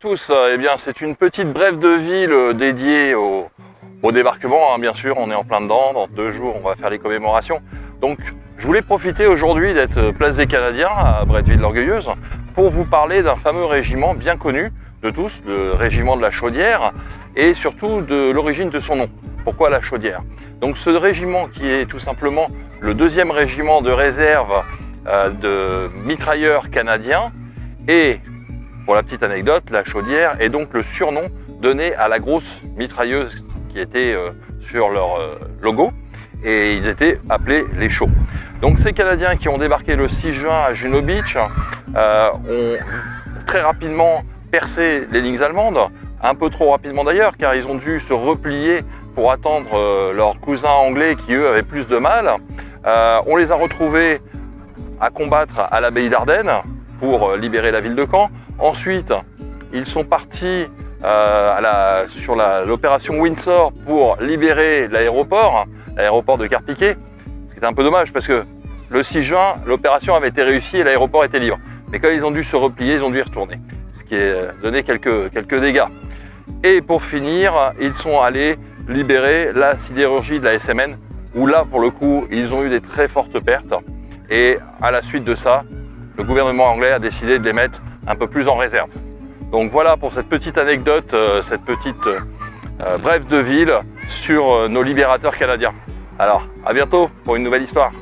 tous, eh bien c'est une petite brève de ville dédiée au débarquement, hein, bien sûr, on est en plein dedans, dans 2 jours on va faire les commémorations. Donc je voulais profiter aujourd'hui d'être place des Canadiens à Bretteville-l'Orgueilleuse pour vous parler d'un fameux régiment bien connu de tous, le régiment de la Chaudière, et surtout de l'origine de son nom. Pourquoi la Chaudière? Donc ce régiment qui est tout simplement le 2e régiment de réserve de mitrailleurs canadiens, et pour la petite anecdote, la Chaudière est donc le surnom donné à la grosse mitrailleuse qui était sur leur logo, et ils étaient appelés les Chauds. Donc ces Canadiens qui ont débarqué le 6 juin à Juno Beach ont très rapidement percé les lignes allemandes, un peu trop rapidement d'ailleurs, car ils ont dû se replier pour attendre leurs cousins anglais qui eux avaient plus de mal. On les a retrouvés à combattre à l'abbaye d'Ardennes pour libérer la ville de Caen. Ensuite, ils sont partis sur l'opération Windsor pour libérer l'aéroport de Carpiquet. Ce qui est un peu dommage parce que le 6 juin, l'opération avait été réussie et l'aéroport était libre. Mais quand ils ont dû se replier, ils ont dû y retourner, ce qui a donné quelques dégâts. Et pour finir, ils sont allés libérer la sidérurgie de la SMN, où là, pour le coup, ils ont eu des très fortes pertes. Et à la suite de ça, le gouvernement anglais a décidé de les mettre un peu plus en réserve. Donc voilà pour cette petite anecdote, cette petite brève de ville sur nos libérateurs canadiens. Alors, à bientôt pour une nouvelle histoire.